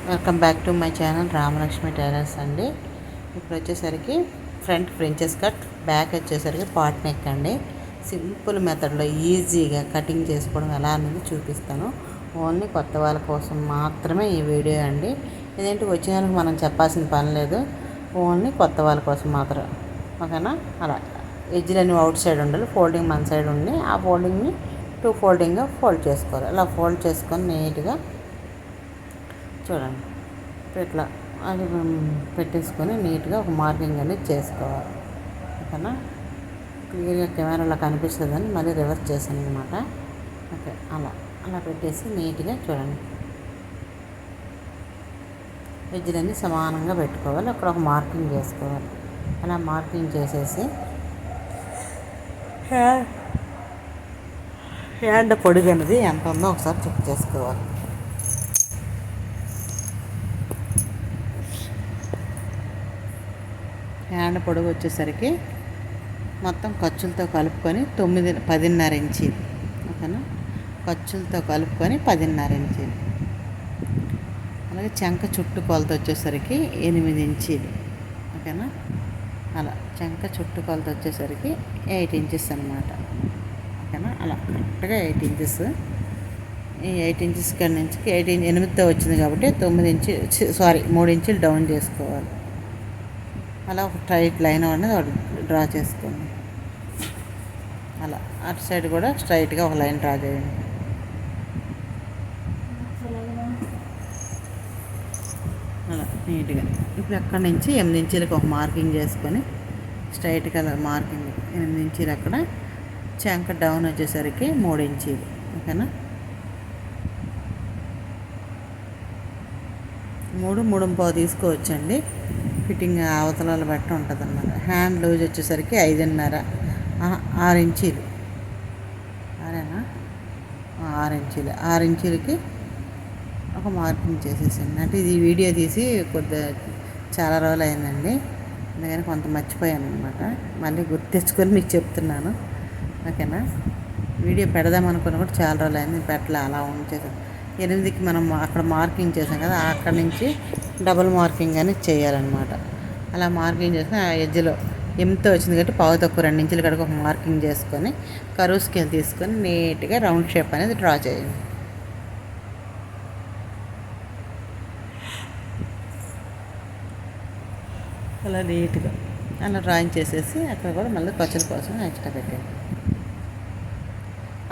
Welcome back to my channel Ramalakshmi tailors అండి. ఇప్పుడు వచ్చేసరికి ఫ్రంట్ ఫ్రించెస్ కట్, బ్యాక్ వచ్చేసరికి పాట్ నెక్ అండి. సింపుల్ మెథడ్లో ఈజీగా కటింగ్ చేసుకోవడం ఎలా అనేది చూపిస్తాను. ఓన్లీ కొత్త వాళ్ళ కోసం మాత్రమే ఈ వీడియో అండి. ఇదేంటి వచ్చిన వాళ్ళకి మనం చెప్పాల్సిన పని లేదు, ఓన్లీ కొత్త వాళ్ళ కోసం మాత్రం. ఓకేనా? అలా ఎడ్జ్లన్నీ అవుట్ సైడ్ ఉండాలి, ఫోల్డింగ్ మన సైడ్ ఉండి ఆ ఫోల్డింగ్ని టూ ఫోల్డింగ్గా ఫోల్డ్ చేసుకోవాలి. అలా ఫోల్డ్ చేసుకొని నీట్గా చూడండి ఇట్లా అది పెట్టేసుకొని నీట్గా ఒక మార్కింగ్ అనేది చేసుకోవాలి. ఓకేనా? క్లియర్గా కెమెరాలో కనిపిస్తుందని మళ్ళీ రివర్స్ చేశాను అనమాట. ఓకే, అలా అలా పెట్టేసి నీట్గా చూడండి ఎడ్జ్లన్నీ సమానంగా పెట్టుకోవాలి. అక్కడ ఒక మార్కింగ్ చేసుకోవాలి. అలా మార్కింగ్ చేసేసి హ్యాండ్ పొడుగు అనేది ఎంత ఉందో ఒకసారి చెక్ చేసుకోవాలి. హ్యాండ్ పొడవు వచ్చేసరికి మొత్తం ఖర్చులతో కలుపుకొని 10.5 ఇంచీలు. ఓకేనా? ఖర్చులతో కలుపుకొని 10.5 ఇంచీలు. అలాగే చంక చుట్టు కొలత వచ్చేసరికి 8 ఇంచీలు. ఓకేనా? అలా చంక చుట్టు కొలత వచ్చేసరికి 8 ఇంచెస్ అనమాట. ఓకేనా? అలా కరెక్ట్గా 8 ఇంచెస్. ఈ 8 ఇంచెస్ కాడి నుంచి 8తో వచ్చింది కాబట్టి 3 ఇంచులు డౌన్ చేసుకోవాలి. అలా ఒక స్ట్రైట్ లైన్ అనేది డ్రా చేసుకోండి. అలా అటు సైడ్ కూడా స్ట్రైట్గా ఒక లైన్ డ్రా చేయండి. అలా నీట్గా ఇప్పుడు అక్కడి నుంచి 8 ఇంచులకు ఒక మార్కింగ్ చేసుకొని స్ట్రైట్గా మార్కింగ్ 8 ఇంచులు అక్కడ చంక డౌన్ వచ్చేసరికి 3 ఇంచీలు. ఓకేనా? 3.5 తీసుకోవచ్చండి. ఫిట్టింగ్ అవతలాలు బట్టి ఉంటుంది అన్నమాట. హ్యాండ్ లూజ్ వచ్చేసరికి 5.5, 6 ఇంచీలు. 6 ఇంచీలకి ఒక మార్కింగ్ చేసేసండి. అంటే ఇది వీడియో తీసి చాలా రోజులు అయిందండి, అందుకని కొంత మర్చిపోయాను అనమాట. మళ్ళీ గుర్తు తెచ్చుకొని మీకు చెప్తున్నాను. ఓకేనా? వీడియో పెడదాం అనుకున్న కూడా చాలా రోజులు అయింది, పెట్టలే, అలా ఉంచేసాను. 8కి మనం అక్కడ మార్కింగ్ చేసాం కదా, అక్కడి నుంచి డబుల్ మార్కింగ్ అనేది చేయాలన్నమాట. అలా మార్కింగ్ చేసుకుని ఆ ఎడ్జ్లో 8తో వచ్చింది కాబట్టి పావు తక్కువ 2 ఇంచుల కడుగు ఒక మార్కింగ్ చేసుకొని కరువు స్కేల్ తీసుకొని నీట్గా రౌండ్ షేప్ అనేది డ్రా చేయండి. అలా నీట్గా అలా డ్రాయింగ్ చేసేసి అక్కడ కూడా మళ్ళీ ఖర్చుల కోసం ఎక్స్ట్రా పెట్టండి.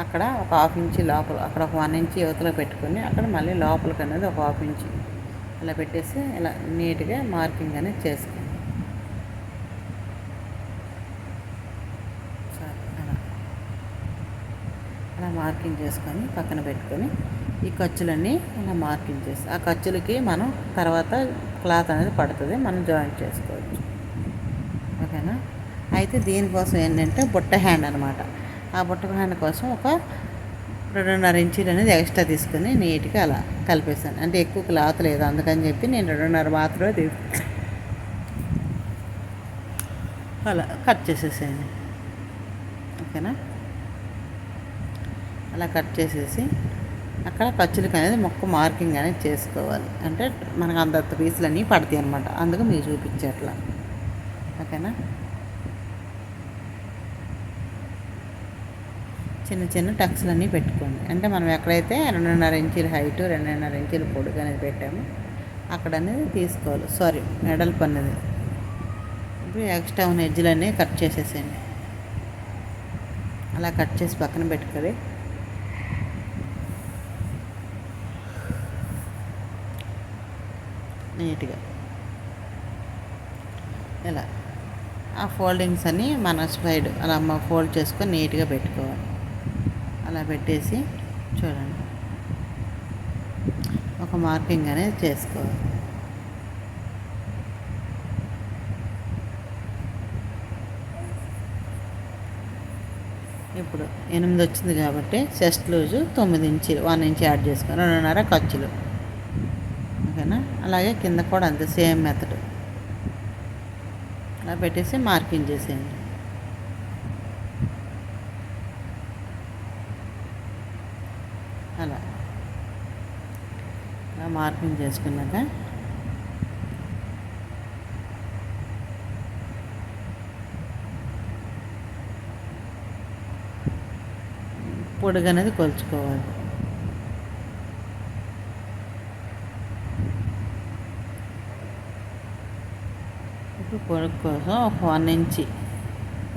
అక్కడ ఒక 1/2 ఇంచు లోపల, అక్కడ ఒక 1 ఇంచు యువతలో పెట్టుకొని అక్కడ మళ్ళీ లోపలికి అనేది ఒక 1/2 ఇంచు అలా పెట్టేసి ఇలా నీట్గా మార్కింగ్ అనేది చేసుకోండి. అలా మార్కింగ్ చేసుకొని పక్కన పెట్టుకొని ఈ ఖర్చులన్నీ ఇలా మార్కింగ్ చేసి ఆ ఖర్చులకి మనం తర్వాత క్లాత్ అనేది పడుతుంది, మనం జాయింట్ చేసుకోవచ్చు. ఓకేనా? అయితే దీనికోసం ఏంటంటే బుట్ట హ్యాండ్ అనమాట. ఆ బుట్ట హ్యాండ్ కోసం ఒక 2.5 ఇంచీలు అనేది ఎక్స్ట్రా తీసుకొని నీట్గా అలా కలిపేసాను. అంటే ఎక్కువ క్లాత్ లేదు, అందుకని చెప్పి నేను 2.5 మాత్రమే అలా కట్ చేసేసేయండి. ఓకేనా? అలా కట్ చేసేసి అక్కడ ఖర్చులకి అనేది మొక్క మార్కింగ్ అనేది చేసుకోవాలి. అంటే మనకు అంత పీసులు అన్నీ పడతాయి అనమాట, అందుకు మీకు చూపించేట్లా. ఓకేనా? చిన్న చిన్న టక్స్లన్నీ పెట్టుకోండి. అంటే మనం ఎక్కడైతే 2.5 ఇంచీల హైట్, 2.5 ఇంచీల పొడుగు అనేది పెట్టామో అక్కడ అనేది తీసుకోవాలి. వెడల్పు అనేది. ఇప్పుడు ఎక్స్ట్రా ఉన్న ఎడ్జ్లన్నీ కట్ చేసేసేయండి. అలా కట్ చేసి పక్కన పెట్టుకొని నీట్గా ఇలా ఆ ఫోల్డింగ్స్ అన్నీ మన సైడ్ అలా ఫోల్డ్ చేసుకొని నీట్గా పెట్టుకోవాలి. అలా పెట్టేసి చూడండి ఒక మార్కింగ్ అనేది చేసుకోవాలి. ఇప్పుడు 8 వచ్చింది కాబట్టి చెస్ట్ లూజు 9 ఇంచీలు, 1 ఇంచ్ యాడ్ చేసుకొని 2.5 ఖర్చులు. ఓకేనా? అలాగే కింద కూడా అంతే, సేమ్ మెథడ్. అలా పెట్టేసి మార్కింగ్ చేసేయండి. అలా మార్కింగ్ చేసుకున్నాక పొడుగు అనేది కొలుచుకోవాలి. ఇప్పుడు పొడుగు కోసం ఒక 1 ఇంచి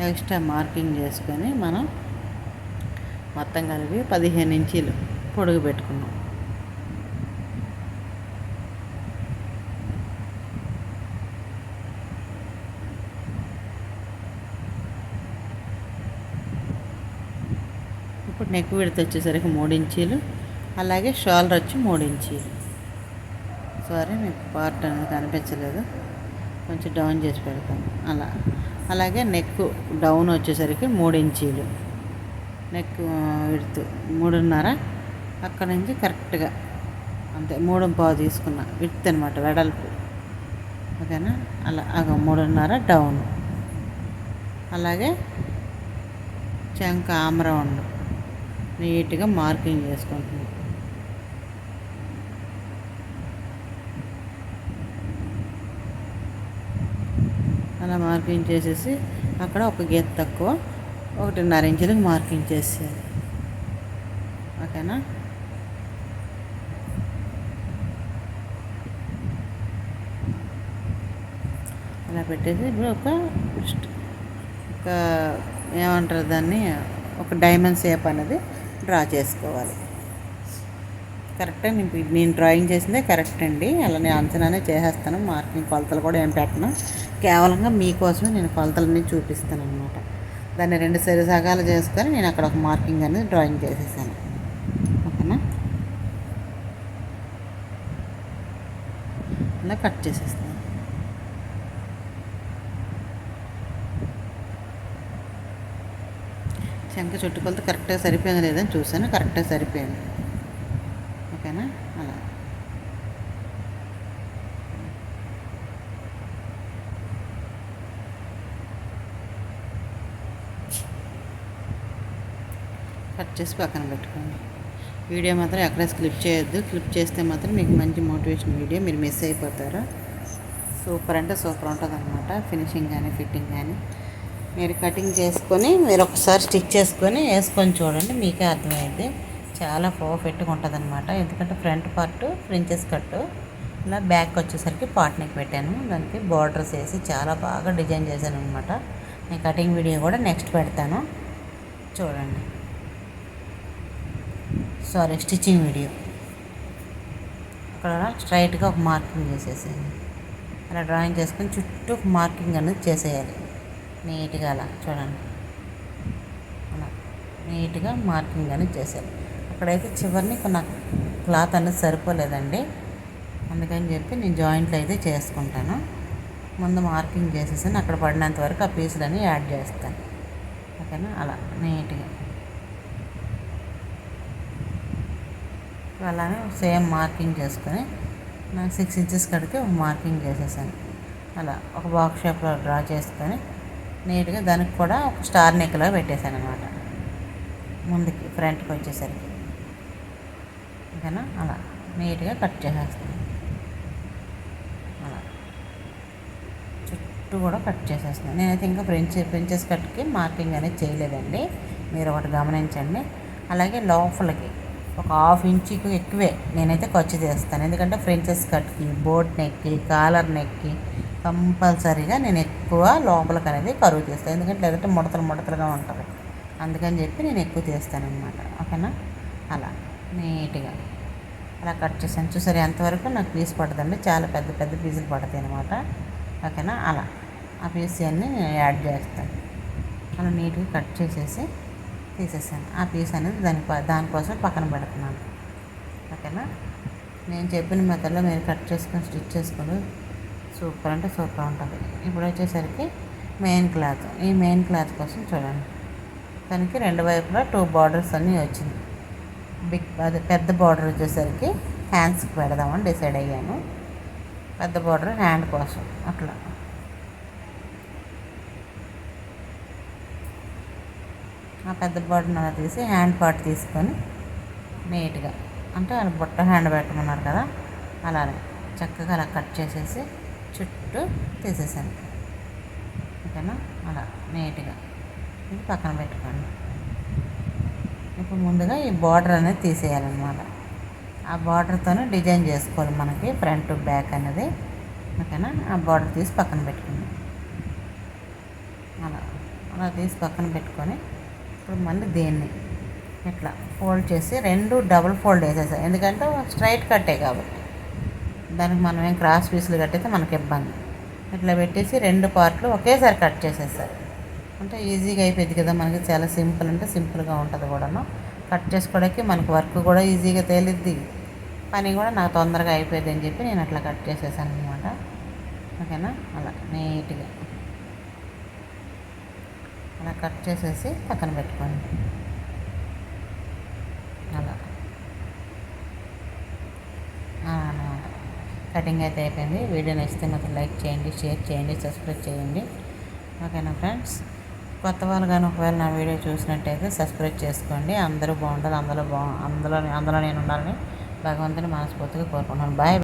ఎక్స్ట్రా మార్కింగ్ చేసుకొని మనం మొత్తం కలిపి 15 ఇంచీలు పొడుగు పెట్టుకున్నాం. ఇప్పుడు నెక్ విడత వచ్చేసరికి 3 ఇంచీలు, అలాగే షోల్డర్ వచ్చి 3 ఇంచీలు. సారీ మీకు పార్ట్ అనేది కనిపించలేదు, కొంచెం డౌన్ చేసి పెడతాను. అలాగే నెక్ డౌన్ వచ్చేసరికి 3 ఇంచీలు, నెక్ విడుతు 3.5, అక్కడ నుంచి కరెక్ట్గా అంతే 3.5 తీసుకున్నా విడ్త్ అనమాట, వెడల్పు. ఓకేనా? అలా 3.5 డౌన్. అలాగే చంక ఆమ్ రౌండ్ నీట్గా మార్కింగ్ చేసుకుంటున్నాం. అలా మార్కింగ్ చేసేసి అక్కడ ఒక గీత తక్కువ 1.5 ఇంచులకు మార్కింగ్ చేసేయాలి. ఓకేనా? అలా పెట్టేసి ఇప్పుడు ఒక ఏమంటారు దాన్ని, ఒక డైమండ్ షేప్ అనేది డ్రా చేసుకోవాలి. కరెక్ట్గా నేను డ్రాయింగ్ చేసిందే కరెక్ట్ అండి. అలా నేను అంచనానే చేసేస్తాను. మార్కింగ్ కొలతలు కూడా ఏం పెట్టను, కేవలంగా మీకోసమే నేను కొలతలన్నీ చూపిస్తాను అనమాట. దాన్ని 2 సరి సగాలు చేసుకొని నేను అక్కడ ఒక మార్కింగ్ అనేది డ్రాయింగ్ చేసేసాను. ఓకేనా? అలా కట్ చేసేస్తాను. శంఖ చుట్టుకొలత కరెక్ట్గా సరిపోయింది లేదని చూసాను, కరెక్ట్గా సరిపోయింది. ఓకేనా? అలా కట్ చేసి పక్కన పెట్టుకోండి. వీడియో మాత్రం ఎక్కడ క్లిప్ చేయొద్దు. క్లిప్ చేస్తే మాత్రం మీకు మంచి మోటివేషన్ వీడియో, మీరు మిస్ అయిపోతారు. సూపర్ అంటే సూపర్ ఉంటుంది అనమాట. ఫినిషింగ్ కానీ ఫిట్టింగ్ కానీ మీరు కటింగ్ చేసుకొని మీరు ఒకసారి స్టిచ్ చేసుకొని వేసుకొని చూడండి, మీకే అర్థమైంది. చాలా పర్ఫెక్ట్గా ఉంటుంది అనమాట. ఎందుకంటే ఫ్రంట్ పార్ట్ ఫ్రించెస్ కట్టు, ఇలా బ్యాక్ వచ్చేసరికి పార్ట్ నెక్ పెట్టాను. దానికి బార్డర్స్ వేసి చాలా బాగా డిజైన్ చేశాను అనమాట. నేను కటింగ్ వీడియో కూడా నెక్స్ట్ పెడతాను, చూడండి. Sorry, stitching video. అక్కడ స్ట్రైట్గా ఒక మార్కింగ్ చేసేసేయండి. అలా డ్రాయింగ్ చేసుకొని చుట్టూ ఒక మార్కింగ్ అనేది చేసేయాలి నీట్గా. అలా చూడండి, అలా నీట్గా మార్కింగ్ అనేది చేసేయాలి. అక్కడైతే చివరిని నాకు క్లాత్ అనేది సరిపోలేదండి, అందుకని చెప్పి నేను జాయింట్లు అయితే చేసుకుంటాను. ముందు మార్కింగ్ చేసేసాను, అక్కడ పడినంత వరకు ఆ పీసులన్నీ యాడ్ చేస్తాను. ఓకేనా? అలా నీట్గా అలానే సేమ్ మార్కింగ్ చేసుకొని నాకు 6 ఇంచెస్ కడికి ఒక మార్కింగ్ చేసేసాను. అలా ఒక బాక్స్ షేప్లో డ్రా చేసుకొని నీట్గా దానికి కూడా ఒక స్టార్ నెక్లా పెట్టేశాను అనమాట, ముందుకి ఫ్రంట్కి వచ్చేసరికి. ఓకేనా? అలా నీట్గా కట్ చేసేస్తాను. అలా చుట్టూ కూడా కట్ చేసేస్తున్నాను. నేనైతే ఇంకా ఫ్రించెస్ కట్కి మార్కింగ్ అనేది చేయలేదండి, మీరు ఒకటి గమనించండి. అలాగే లోపలికి ఒక 1/2 ఇంచుకి ఎక్కువే నేనైతే ఖర్చు చేస్తాను. ఎందుకంటే ఫ్రించెస్ కట్కి, బోట్ నెక్కి, కాలర్ నెక్కి కంపల్సరీగా నేను ఎక్కువ లోపలికి అనేది కరువు చేస్తాను. ఎందుకంటే లేదంటే ముడతలుగా ఉంటుంది, అందుకని చెప్పి నేను ఎక్కువ చేస్తాను అనమాట. ఓకేనా? అలా నీట్గా అలా కట్ చేశాను. చూసారు ఎంతవరకు నాకు పీస్ పడుతుందండి, చాలా పెద్ద పెద్ద పీసులు పడతాయి అనమాట. ఓకేనా? అలా ఆ పీస్ అన్నీ నేను యాడ్ చేస్తాను. అలా నీట్గా కట్ చేసేసి తీసేసాను. ఆ పీస్ అనేది దానికోసం పక్కన పెడుతున్నాను. ఓకేనా? నేను చెప్పిన మెథడ్లో మీరు కట్ చేసుకొని స్టిచ్ చేసుకొని సూపర్ అంటే సూపర్ ఉంటుంది. ఇప్పుడు వచ్చేసరికి మెయిన్ క్లాత్, ఈ మెయిన్ క్లాత్ కోసం చూడండి, దానికి 2 వైపులా 2 బార్డర్స్ అన్నీ వచ్చింది. అదే పెద్ద బార్డర్ వచ్చేసరికి హ్యాండ్స్కి పెడదామని డిసైడ్ అయ్యాను. పెద్ద బార్డర్ హ్యాండ్ కోసం. అట్లా ఆ పెద్ద బార్డర్ని అలా తీసి హ్యాండ్ పార్ట్ తీసుకొని నీట్గా, అంటే బుట్ట హ్యాండ్ పెట్టమన్నారు కదా, అలానే చక్కగా అలా కట్ చేసేసి చుట్టూ తీసేసాను. ఓకేనా, అలా నీట్గా ఇది పక్కన పెట్టుకోండి. ఇప్పుడు ముందుగా ఈ బార్డర్ అనేది తీసేయాలన్నమాట. ఆ బార్డర్తోనే డిజైన్ చేసుకోవాలి మనకి ఫ్రంట్ బ్యాక్ అనేది. ఓకేనా, ఆ బార్డర్ తీసి పక్కన పెట్టుకోండి. అలా అలా తీసి పక్కన పెట్టుకొని ఇప్పుడు మళ్ళీ దీన్ని ఇట్లా ఫోల్డ్ చేసి 2 డబుల్ ఫోల్డ్ వేసేసాం, ఎందుకంటే స్ట్రైట్ కట్టే కాబట్టి. దానికి మనం ఏం క్రాస్ పీసులు కట్టితే మనకి ఇబ్బంది. ఇట్లా పెట్టేసి 2 పార్ట్లు ఒకేసారి కట్ చేసేసారు అంటే ఈజీగా అయిపోయింది కదా మనకి. చాలా సింపుల్ అంటే సింపుల్గా ఉంటుంది కూడాను. కట్ చేసుకోవడానికి మనకు వర్క్ కూడా ఈజీగా తేలిద్ది, పని కూడా నాకు తొందరగా అయిపోయింది అని చెప్పి నేను అట్లా కట్ చేసేసాను అనమాట. ఓకేనా, అలా నీట్గా అలా కట్ చేసేసి పక్కన పెట్టుకోండి. అలా అనమాట. కటింగ్ అయితే అయిపోయింది. వీడియో నచ్చితే మాత్రం లైక్ చేయండి, షేర్ చేయండి, సబ్స్క్రైబ్ చేయండి. ఓకేనా ఫ్రెండ్స్, కొత్త వాళ్ళు కానీ ఒకవేళ నా వీడియో చూసినట్టయితే సబ్స్క్రైబ్ చేసుకోండి. అందరూ బాగుంటారు, అందులో నేను ఉండాలని భగవంతుని మనస్ఫూర్తిగా కోరుకుంటున్నాను. బాయ్.